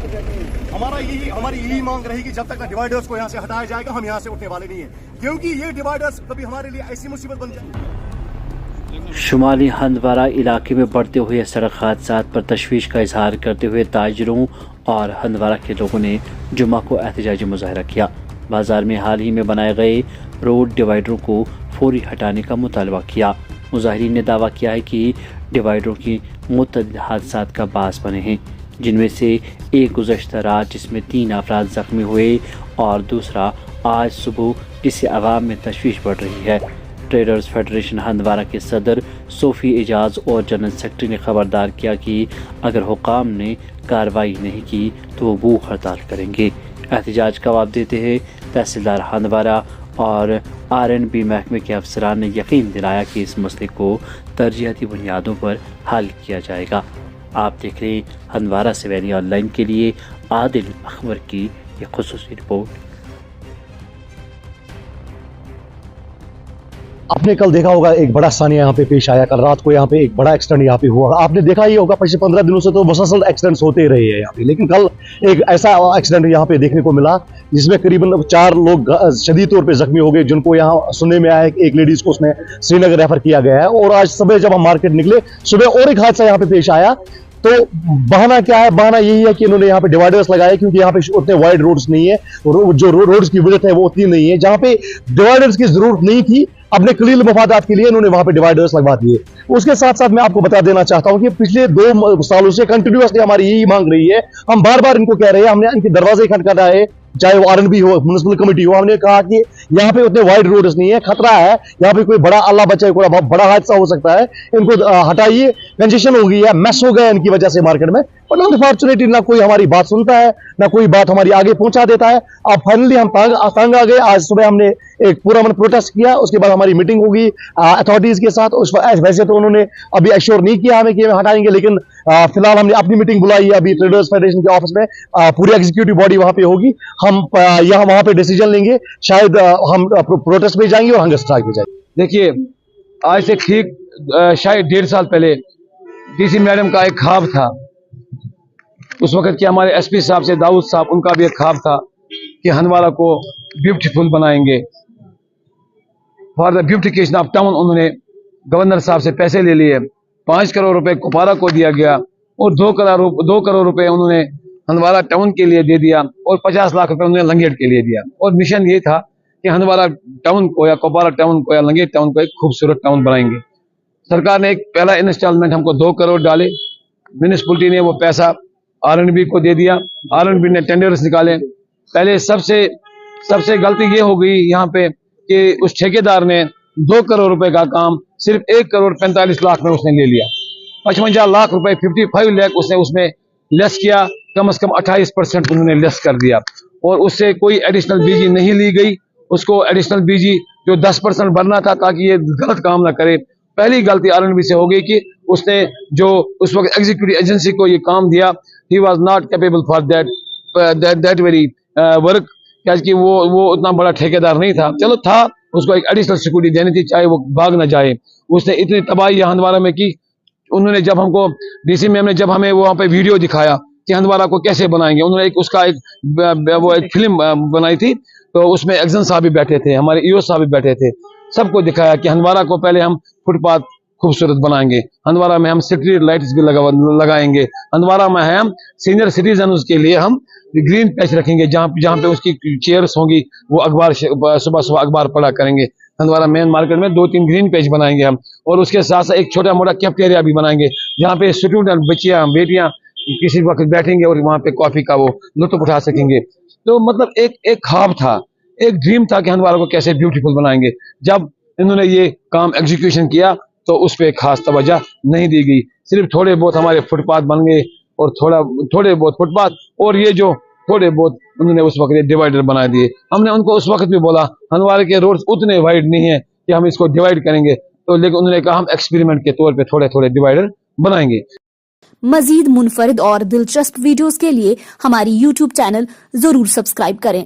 हमारी यही मांग रहेगी जब तक डिवाइडर्स को यहाँ से हटाया जाएगा, हम यहाँ से उठने वाले नहीं हैं, क्योंकि ये डिवाइडर्स कभी हमारे लिए ऐसी मुसीबत बन जाए। शुमाली हंदवारा इलाके में बढ़ते हुए सड़क हादसात पर तशवीश का इजहार करते हुए ताजरों और हंदवारा के लोगों ने जुम्मा को एहतजाजी मुजाहरा किया। बाजार में हाल ही में बनाए गए रोड डिवाइडरों को फौरी हटाने का मुतालबा किया। मुजाहिरीन ने दावा किया है कि डिवाइडरों की मुतअद्दिद हादसात का बास बने हैं, जिनमें से एक गुज़श्ता रात जिसमें 3 अफराद ज़ख्मी हुए और दूसरा आज सुबह, जिससे अवाम में तशवीश बढ़ रही है। ट्रेडर्स फेडरेशन हंदवारा के सदर सोफ़ी एजाज और जनरल सेक्रेटरी ने खबरदार किया कि अगर हुकाम ने कार्रवाई नहीं की तो वो भूख हड़ताल करेंगे। एहतजाज का जवाब देते हैं तहसीलदार हंदवारा और R&B महकमे के अफसरान ने यकीन दिलाया कि इस मसले को तरजीहाती बुनियादों पर हल किया जाएगा। आप देख रहे हैं हंदवारा से वैनी ऑनलाइन के लिए आदिल अकबर की ये खुसूसी रिपोर्ट। आपने कल देखा होगा एक बड़ा सानिया यहाँ पे पेश आया, कल रात को यहाँ पे एक बड़ा एक्सीडेंट यहाँ पे हुआ। आपने देखा ही होगा पिछले 15 दिनों से तो मुसलसल एक्सीडेंट्स होते रहे हैं यहाँ पे, लेकिन कल एक ऐसा एक्सीडेंट यहाँ पे देखने को मिला जिसमें करीबन 4 लोग शदीद तौर पे जख्मी हो गए, जिनको यहाँ सुनने में आया है कि एक लेडीज को उसमें श्रीनगर रेफर किया गया है। और आज सुबह जब हम मार्केट निकले, सुबह और एक हादसा यहाँ पे पेश आया। तो बहाना क्या है? बहाना यही है कि इन्होंने यहाँ पे डिवाइडर्स लगाए, क्योंकि यहाँ पे उतने वाइड रोड्स नहीं है, जो रोड्स की विड्थ है वो उतनी नहीं है। जहाँ पे डिवाइडर्स की जरूरत नहीं थी, अपने कलील मफादात के लिए इन्होंने वहां पे डिवाइडर्स लगवा दिए। उसके साथ साथ मैं आपको बता देना चाहता हूं कि पिछले 2 सालों से कंटिन्यूअसली हमारी यही मांग रही है। हम बार बार इनको कह रहे हैं, हमने इनके दरवाजे खटखटाए, चाहे वो R&B हो, म्युनिसिपल कमेटी हो। हमने कहा कि यहाँ पे उतने वाइड रोड्स नहीं है, खतरा है, यहाँ पे कोई बड़ा अल्लाह बचाए कोई बड़ा हादसा हो सकता है, इनको हटाइए, कंजेशन हो गई है, मैस हो गया इनकी वजह से मार्केट में। बट अनफॉर्चुनेटली ना कोई हमारी बात सुनता है, ना कोई बात हमारी आगे पहुंचा देता है। अब फाइनली हम तंग आ गए। आज सुबह हमने एक पूरा प्रोटेस्ट किया, उसके बाद हमारी मीटिंग होगी अथॉरिटीज के साथ। वैसे तो उन्होंने अभी एश्योर नहीं किया हमें कि हमें हटाएंगे, लेकिन फिलहाल हमने अपनी मीटिंग बुलाई है अभी ट्रेडर्स फेडरेशन के ऑफिस में। पूरी एग्जीक्यूटिव बॉडी वहां पे होगी, हम यहाँ वहां पे डिसीजन लेंगे, शायद हम प्रोटेस्ट में जाएंगे और हंगर स्ट्राइक में जाएंगे। देखिए, आज से ठीक शायद 1.5 साल पहले DC मैडम का एक ख्वाब था। उस वक्त के हमारे SP साहब से दाऊद साहब, उनका भी एक ख्वाब था कि हंदवारा को ब्यूटीफुल बनाएंगे। For the beautification of town उन्होंने गवर्नर साहब से पैसे ले लिए। 5 करोड़ रुपए कुपवारा को दिया गया और 2 करोड़ रुपए उन्होंने हंदवारा टाउन के लिए दे दिया और 50 लाख रुपए उन्होंने लंगेट के लिए दिया। और मिशन ये था कि हंदवारा टाउन को या कुपवारा टाउन को या लंगेट टाउन को एक खूबसूरत टाउन बनाएंगे। सरकार ने एक पहला इंस्टॉलमेंट हमको 2 करोड़ डाले। म्यूनिसिपलिटी ने वो पैसा R&B को दे दिया। R&B ने टेंडर्स निकाले। पहले सबसे गलती ये हो गई यहाँ पे कि उस ठेकेदार ने 2 करोड़ रुपए का काम सिर्फ 1 करोड़ 45 लाख में उसने ले लिया। 55 लाख रुपए 55 लाख उसने उसमें लेस किया, कम से कम 28% उन्होंने लेस कर दिया। और उससे कोई एडिशनल बीजी नहीं ली गई। उसको एडिशनल बीजी जो 10% भरना था ताकि ये गलत काम ना करे। पहली गलती R&B से हो गई कि उसने जो उस वक्त एग्जीक्यूटिव एजेंसी को ये काम दिया, he was not capable for that very work, क्योंकि वो उतना बड़ा ठेकेदार नहीं था। चलो था, उसको एक एडिशनल सिक्योरिटी देनी थी, चाहे वो भाग ना जाए। उसने इतनी तबाही हंदवारा में की। उन्होंने जब हमको DC मैम ने जब हमें वहाँ पे वीडियो दिखाया कि हंदवारा को कैसे बनाएंगे, उन्होंने एक फिल्म बनाई थी। तो उसमें एक्शन साहब भी बैठे थे, हमारे EO साहब भी बैठे थे। सबको दिखाया कि हंदवारा को पहले हम फुटपाथ खूबसूरत बनाएंगे, हंदवारा में हम स्ट्रीट लाइट्स भी लगाएंगे, हंदवारा में हम सीनियर सिटीजन के लिए हम ग्रीन पैच रखेंगे, जहाँ पे उसकी चेयर्स होंगी, वो अखबार सुबह अखबार पढ़ा करेंगे। हंदवारा मेन मार्केट में 2-3 ग्रीन पेज बनाएंगे हम। और उसके साथ साथ एक छोटा मोटा कैफेटेरिया भी बनाएंगे, जहाँ पे स्टूडेंट बच्चियाँ बेटियाँ किसी वक्त बैठेंगे और वहाँ पे कॉफी का वो लुत्फ उठा सकेंगे। तो मतलब एक ख्वाब था, एक ड्रीम था कि हंदवारा को कैसे ब्यूटीफुल बनाएंगे। जब इन्होंने ये काम एग्जीक्यूशन किया तो उस पर खास तवज्जो नहीं दी गई। सिर्फ थोड़े बहुत हमारे फुटपाथ बन गए और थोड़े बहुत फुटपाथ, और ये जो थोड़े बहुत उन्होंने उस वक्त डिवाइडर बना दिए। हमने उनको उस वक्त भी बोला हंदवारा के रोड्स उतने वाइड नहीं है कि हम इसको डिवाइड करेंगे, तो लेकिन उन्होंने कहा हम एक्सपेरिमेंट के तौर पे थोड़े थोड़े डिवाइडर बनाएंगे। मजीद मुनफरिद और दिलचस्प वीडियोस के लिए हमारी YouTube चैनल जरूर सब्सक्राइब करें।